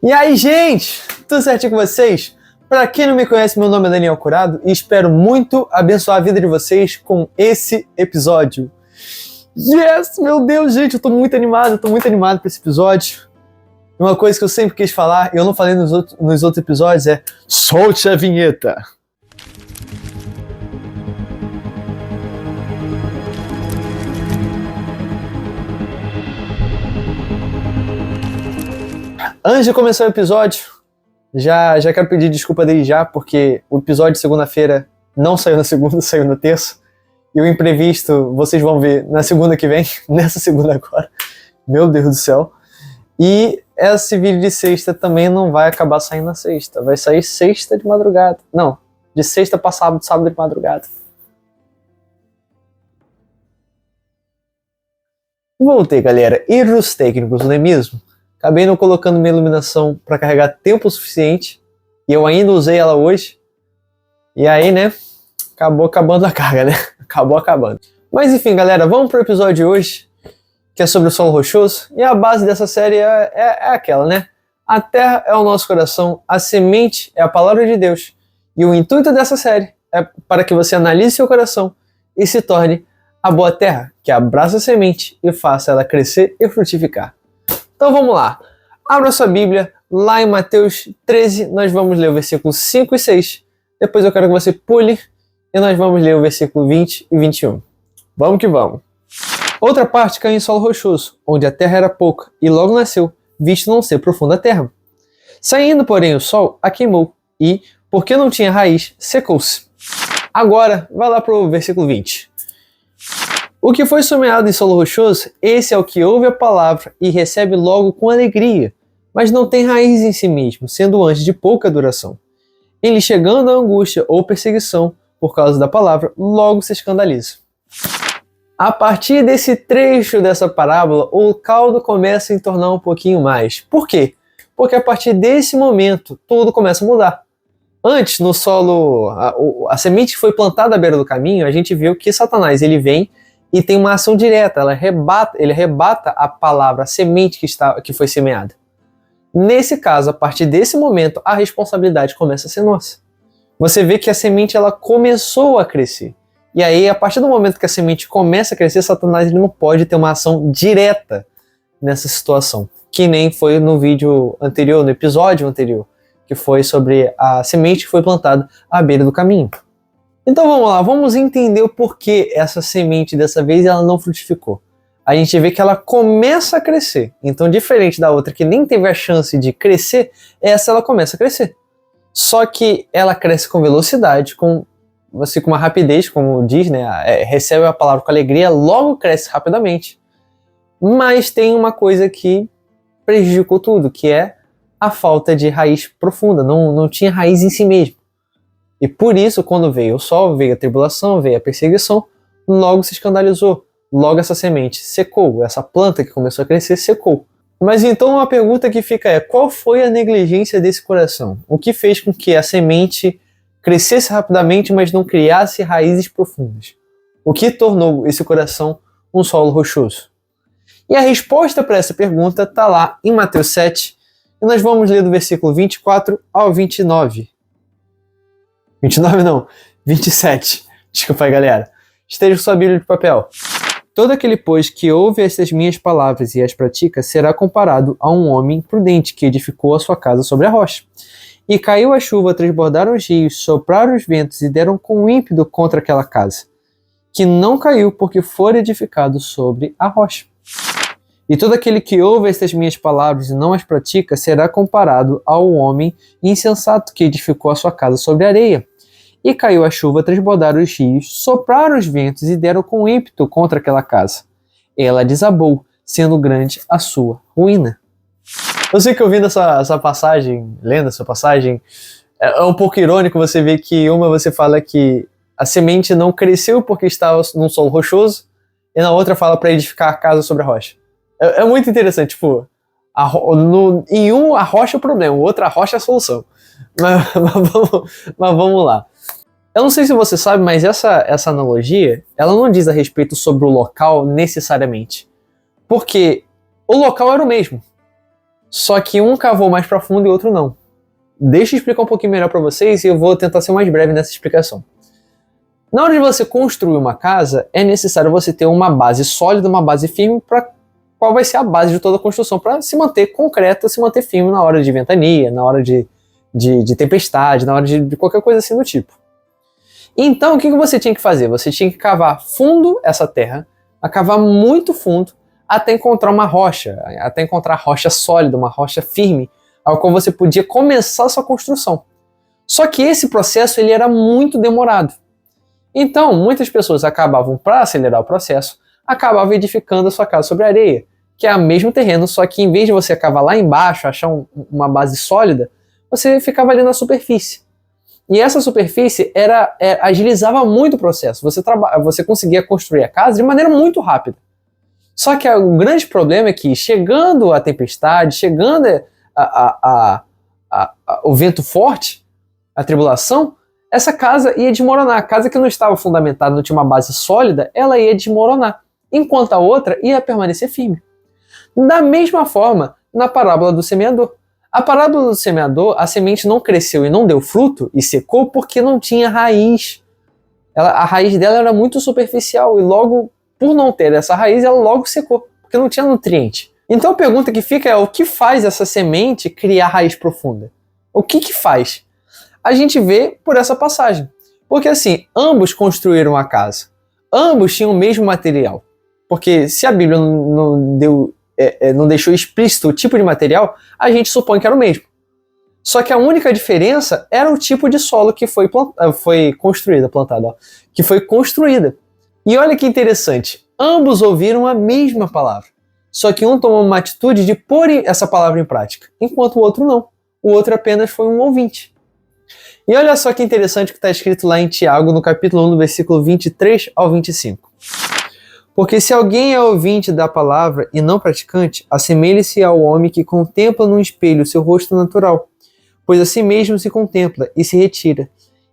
E aí, gente, tudo certinho com vocês? Para quem não me conhece, meu nome é Daniel Curado e espero muito abençoar a vida de vocês com esse episódio. Yes, meu Deus, gente, eu tô muito animado para esse episódio. Uma coisa que eu sempre quis falar, e eu não falei nos outros episódios, é solte a vinheta. Antes de começar o episódio, já quero pedir desculpa desde já, porque o episódio de segunda-feira não saiu na segunda, saiu na terça. E o imprevisto, vocês vão ver na segunda que vem, nessa segunda agora. Meu Deus do céu. E esse vídeo de sexta também não vai acabar saindo na sexta. Vai sair sexta de madrugada. Não, de sexta para sábado, sábado de madrugada. Voltei, galera. Erros técnicos, não é mesmo? Acabei não colocando minha iluminação para carregar tempo suficiente. E eu ainda usei ela hoje. E aí, né? Acabou acabando a carga, né? Acabou acabando. Mas enfim, galera, vamos pro episódio de hoje, que é sobre o solo rochoso. E a base dessa série é aquela, né? A terra é o nosso coração, a semente é a palavra de Deus. E o intuito dessa série é para que você analise seu coração e se torne a boa terra, que abraça a semente e faça ela crescer e frutificar. Então vamos lá. Abra sua Bíblia, lá em Mateus 13, nós vamos ler o versículo 5 e 6. Depois eu quero que você pule e nós vamos ler o versículo 20 e 21. Vamos que vamos. Outra parte caiu em solo rochoso, onde a terra era pouca, e logo nasceu, visto não ser profunda a terra. Saindo, porém, o sol a queimou, e, porque não tinha raiz, secou-se. Agora, vai lá para o versículo 20. O que foi semeado em solo rochoso, esse é o que ouve a palavra e recebe logo com alegria, mas não tem raiz em si mesmo, sendo antes de pouca duração. Ele, chegando à angústia ou perseguição por causa da palavra, logo se escandaliza. A partir desse trecho dessa parábola, o caldo começa a entornar um pouquinho mais. Por quê? Porque a partir desse momento, tudo começa a mudar. Antes, no solo, a semente que foi plantada à beira do caminho, a gente viu que Satanás ele vem e tem uma ação direta, ele arrebata a palavra, a semente que foi semeada. Nesse caso, a partir desse momento, a responsabilidade começa a ser nossa. Você vê que a semente ela começou a crescer. E aí, a partir do momento que a semente começa a crescer, Satanás ele não pode ter uma ação direta nessa situação. Que nem foi no vídeo anterior, no episódio anterior, que foi sobre a semente que foi plantada à beira do caminho. Então vamos lá, vamos entender o porquê essa semente dessa vez ela não frutificou. A gente vê que ela começa a crescer. Então, diferente da outra que nem teve a chance de crescer, essa ela começa a crescer. Só que ela cresce com velocidade, com uma rapidez, como diz, né? Recebe a palavra com alegria, logo cresce rapidamente. Mas tem uma coisa que prejudicou tudo, que é a falta de raiz profunda. Não tinha raiz em si mesmo. E por isso, quando veio o sol, veio a tribulação, veio a perseguição, logo se escandalizou. Logo essa semente secou, essa planta que começou a crescer secou. Mas então a pergunta que fica é, qual foi a negligência desse coração? O que fez com que a semente crescesse rapidamente, mas não criasse raízes profundas? O que tornou esse coração um solo rochoso? E a resposta para essa pergunta está lá em Mateus 7, e nós vamos ler do versículo 24 ao 29. 29 não, 27. Desculpa aí, galera. Esteja com sua Bíblia de papel. Todo aquele, pois, que ouve estas minhas palavras e as pratica, será comparado a um homem prudente que edificou a sua casa sobre a rocha. E caiu a chuva, transbordaram os rios, sopraram os ventos e deram com ímpeto contra aquela casa, que não caiu porque fora edificado sobre a rocha. E todo aquele que ouve estas minhas palavras e não as pratica, será comparado ao homem insensato que edificou a sua casa sobre a areia. E caiu a chuva, transbordaram os rios, sopraram os ventos e deram com ímpeto contra aquela casa. Ela desabou, sendo grande a sua ruína. Eu sei que ouvindo essa passagem, lendo essa passagem, é um pouco irônico você ver que você fala que a semente não cresceu porque estava num solo rochoso, e na outra fala para edificar a casa sobre a rocha. É muito interessante, tipo, em um a rocha é o problema, o outro a rocha é a solução. Mas vamos lá. Eu não sei se você sabe, mas essa analogia, ela não diz a respeito sobre o local necessariamente. Porque o local era o mesmo. Só que um cavou mais profundo e o outro não. Deixa eu explicar um pouquinho melhor para vocês e eu vou tentar ser mais breve nessa explicação. Na hora de você construir uma casa, é necessário você ter uma base sólida, uma base firme, para qual vai ser a base de toda a construção, para se manter concreta, se manter firme na hora de ventania, na hora de tempestade, na hora de qualquer coisa assim do tipo. Então, o que você tinha que fazer? Você tinha que cavar fundo essa terra, a cavar muito fundo, até encontrar uma rocha, até encontrar rocha sólida, uma rocha firme, ao qual você podia começar a sua construção. Só que esse processo ele era muito demorado. Então, muitas pessoas acabavam, para acelerar o processo, acabavam edificando a sua casa sobre areia, que é o mesmo terreno, só que em vez de você cavar lá embaixo, achar uma base sólida, você ficava ali na superfície. E essa superfície agilizava muito o processo. Você conseguia construir a casa de maneira muito rápida. Só que o grande problema é que, chegando a tempestade, chegando o vento forte, a tribulação, essa casa ia desmoronar. A casa que não estava fundamentada, não tinha uma base sólida, ela ia desmoronar, enquanto a outra ia permanecer firme. Da mesma forma, na parábola do semeador. A parábola do semeador, a semente não cresceu e não deu fruto e secou porque não tinha raiz. A raiz dela era muito superficial e logo, por não ter essa raiz, ela logo secou, porque não tinha nutriente. Então a pergunta que fica é: o que faz essa semente criar raiz profunda? O que faz? A gente vê por essa passagem. Porque assim, ambos construíram a casa. Ambos tinham o mesmo material. Porque se a Bíblia não deixou explícito o tipo de material, a gente supõe que era o mesmo. Só que a única diferença era o tipo de solo que foi construída. E olha que interessante, ambos ouviram a mesma palavra. Só que um tomou uma atitude de pôr essa palavra em prática, enquanto o outro não. O outro apenas foi um ouvinte. E olha só que interessante que está escrito lá em Tiago, no capítulo 1, do versículo 23 ao 25. Porque se alguém é ouvinte da palavra e não praticante, assemelhe-se ao homem que contempla num espelho seu rosto natural, pois assim mesmo se contempla e se retira,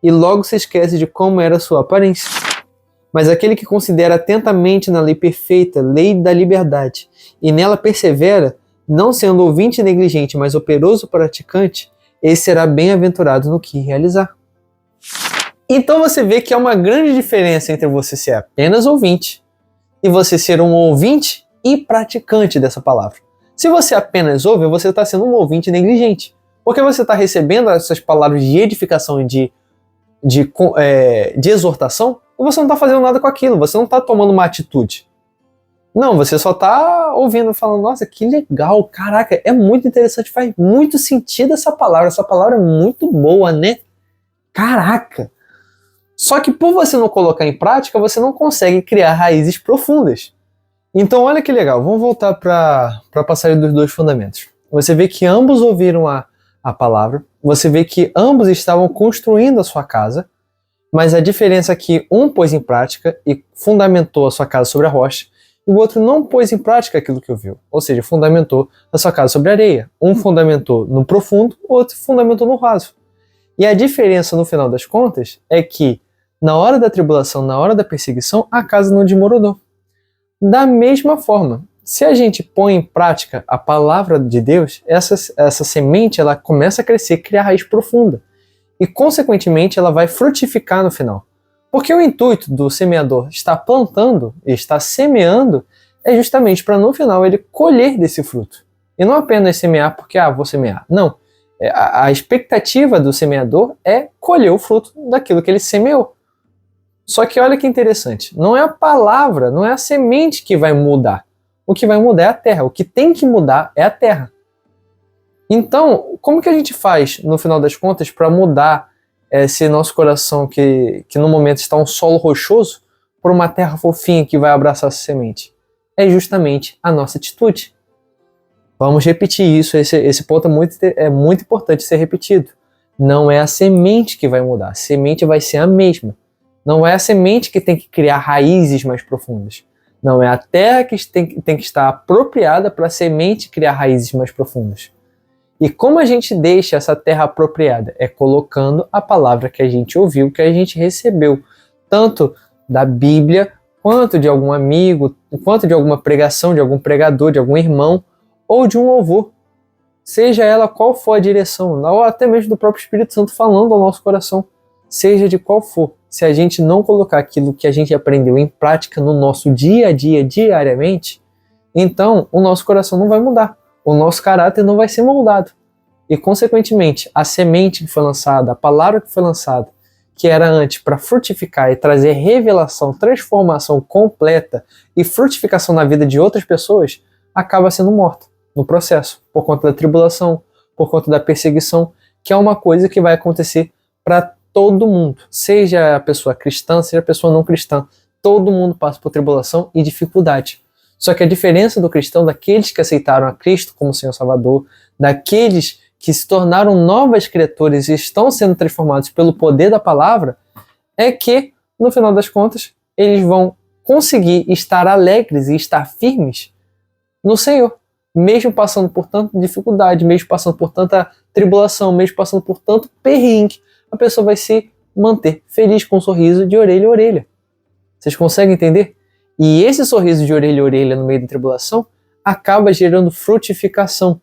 e logo se esquece de como era sua aparência. Mas aquele que considera atentamente na lei perfeita, lei da liberdade, e nela persevera, não sendo ouvinte negligente, mas operoso praticante, esse será bem-aventurado no que realizar. Então você vê que há uma grande diferença entre você ser apenas ouvinte e você ser um ouvinte e praticante dessa palavra. Se você apenas ouve, você está sendo um ouvinte negligente, porque você está recebendo essas palavras de edificação e de exortação, e você não está fazendo nada com aquilo, você não está tomando uma atitude. Não, você só está ouvindo, falando: nossa, que legal, caraca, é muito interessante, faz muito sentido essa palavra é muito boa, né? Caraca! Só que por você não colocar em prática, você não consegue criar raízes profundas. Então olha que legal, vamos voltar para a passagem dos dois fundamentos. Você vê que ambos ouviram a palavra, você vê que ambos estavam construindo a sua casa, mas a diferença é que um pôs em prática e fundamentou a sua casa sobre a rocha, e o outro não pôs em prática aquilo que ouviu, ou seja, fundamentou a sua casa sobre a areia. Um fundamentou no profundo, o outro fundamentou no raso. E a diferença, no final das contas, é que na hora da tribulação, na hora da perseguição, a casa não desmoronou. Da mesma forma, se a gente põe em prática a palavra de Deus, essa semente ela começa a crescer, criar raiz profunda. E, consequentemente, ela vai frutificar no final. Porque o intuito do semeador estar plantando e estar semeando é justamente para no final ele colher desse fruto. E não apenas semear porque, vou semear. Não. A expectativa do semeador é colher o fruto daquilo que ele semeou. Só que olha que interessante, não é a palavra, não é a semente que vai mudar. O que vai mudar é a terra. O que tem que mudar é a terra. Então, como que a gente faz, no final das contas, para mudar esse nosso coração que no momento está um solo rochoso por uma terra fofinha que vai abraçar essa semente? É justamente a nossa atitude. Vamos repetir isso, esse ponto é muito importante ser repetido. Não é a semente que vai mudar, a semente vai ser a mesma. Não é a semente que tem que criar raízes mais profundas. Não é a terra que tem que estar apropriada para a semente criar raízes mais profundas. E como a gente deixa essa terra apropriada? É colocando a palavra que a gente ouviu, que a gente recebeu, tanto da Bíblia, quanto de algum amigo, quanto de alguma pregação, de algum pregador, de algum irmão, ou de um louvor. seja ela qual for a direção, ou até mesmo do próprio Espírito Santo falando ao nosso coração, seja de qual for, se a gente não colocar aquilo que a gente aprendeu em prática no nosso dia a dia, diariamente, então o nosso coração não vai mudar, o nosso caráter não vai ser moldado. E, consequentemente, a semente que foi lançada, a palavra que foi lançada, que era antes para frutificar e trazer revelação, transformação completa e frutificação na vida de outras pessoas, acaba sendo morta no processo, por conta da tribulação, por conta da perseguição, que é uma coisa que vai acontecer para todo mundo, seja a pessoa cristã, seja a pessoa não cristã, todo mundo passa por tribulação e dificuldade. Só que a diferença do cristão, daqueles que aceitaram a Cristo como Senhor Salvador, daqueles que se tornaram novas criaturas e estão sendo transformados pelo poder da palavra, é que, no final das contas, eles vão conseguir estar alegres e estar firmes no Senhor, mesmo passando por tanta dificuldade, mesmo passando por tanta tribulação, mesmo passando por tanto perrengue, a pessoa vai se manter feliz com um sorriso de orelha a orelha. Vocês conseguem entender? E esse sorriso de orelha a orelha no meio da tribulação acaba gerando frutificação.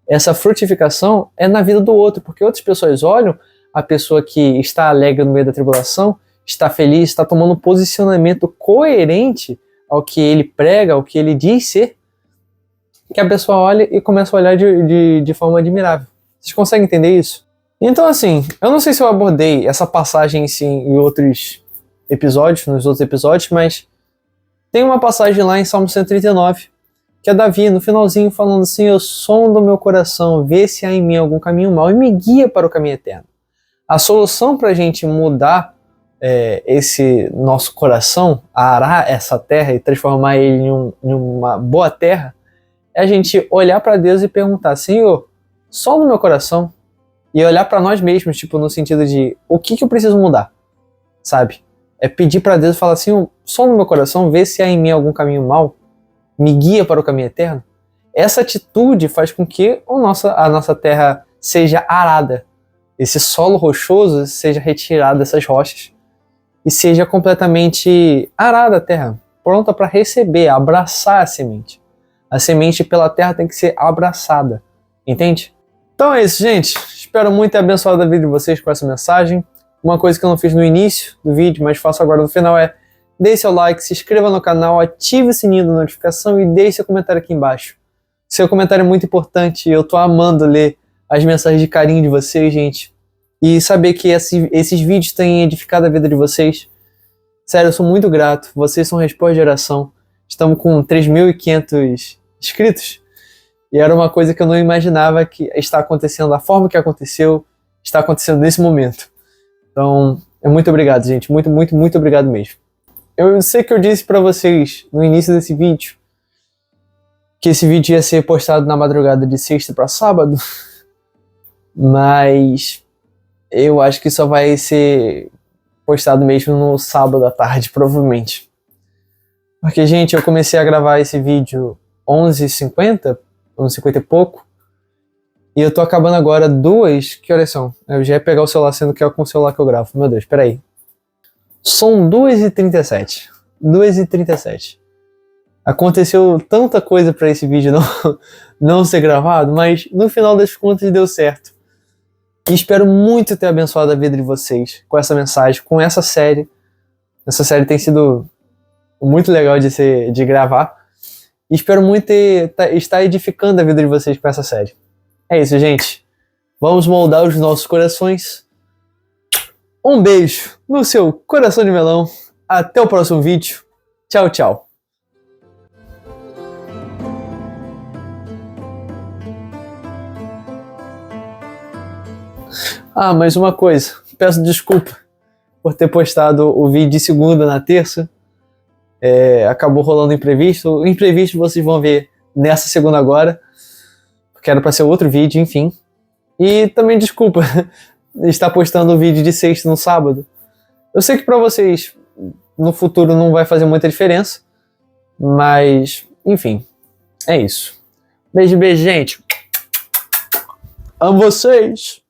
Essa frutificação é na vida do outro, porque outras pessoas olham a pessoa que está alegre no meio da tribulação, está feliz, está tomando um posicionamento coerente ao que ele prega, ao que ele diz ser, que a pessoa olha e começa a olhar de forma admirável. Vocês conseguem entender isso? Então, assim, eu não sei se eu abordei essa passagem assim, em outros episódios, nos outros episódios, mas tem uma passagem lá em Salmo 139, que é Davi, no finalzinho, falando assim: eu sondo o meu coração, vê se há em mim algum caminho mau e me guia para o caminho eterno. A solução para a gente mudar esse nosso coração, arar essa terra e transformar ele em uma boa terra, é a gente olhar para Deus e perguntar: Senhor, sonda o meu coração, e olhar para nós mesmos, tipo, no sentido de o que eu preciso mudar, sabe? É pedir para Deus e falar assim: sonda o meu coração, vê se há em mim algum caminho mau, me guia para o caminho eterno. Essa atitude faz com que a nossa terra seja arada, esse solo rochoso seja retirado dessas rochas e seja completamente arada a terra, pronta para receber, abraçar a semente. A semente pela terra tem que ser abraçada, entende? Então é isso, gente. Espero muito ter abençoado a vida de vocês com essa mensagem. Uma coisa que eu não fiz no início do vídeo, mas faço agora no final, é deixe seu like, se inscreva no canal, ative o sininho da notificação e deixe seu comentário aqui embaixo. Seu comentário é muito importante, eu tô amando ler as mensagens de carinho de vocês, gente. E saber que esses vídeos têm edificado a vida de vocês. Sério, eu sou muito grato. Vocês são resposta de oração. Estamos com 3.500 inscritos. E era uma coisa que eu não imaginava que está acontecendo da forma que aconteceu, está acontecendo nesse momento. Então, muito obrigado, gente. Muito, muito, muito obrigado mesmo. Eu sei que eu disse pra vocês no início desse vídeo que esse vídeo ia ser postado na madrugada de sexta para sábado, mas eu acho que só vai ser postado mesmo no sábado à tarde, provavelmente. Porque, gente, eu comecei a gravar esse vídeo 11h50, 11h50 e pouco, e eu tô acabando agora 2, que horas são? Eu já ia pegar o celular, sendo que é com o celular que eu gravo. Meu Deus, peraí. São 2h37. 2h37. Aconteceu tanta coisa para esse vídeo não ser gravado, mas no final das contas deu certo. E espero muito ter abençoado a vida de vocês com essa mensagem, com essa série. Essa série tem sido muito legal de gravar. E espero muito estar edificando a vida de vocês com essa série. É isso, gente. Vamos moldar os nossos corações. Um beijo no seu coração de melão. Até o próximo vídeo. Tchau, tchau. Mais uma coisa. Peço desculpa por ter postado o vídeo de segunda na terça. Acabou rolando imprevisto. O imprevisto vocês vão ver nessa segunda agora. Porque era para ser outro vídeo, enfim. E também desculpa estar postando o vídeo de sexta no sábado. Eu sei que para vocês no futuro não vai fazer muita diferença. Mas, enfim. É isso. Beijo, beijo, gente. Amo vocês.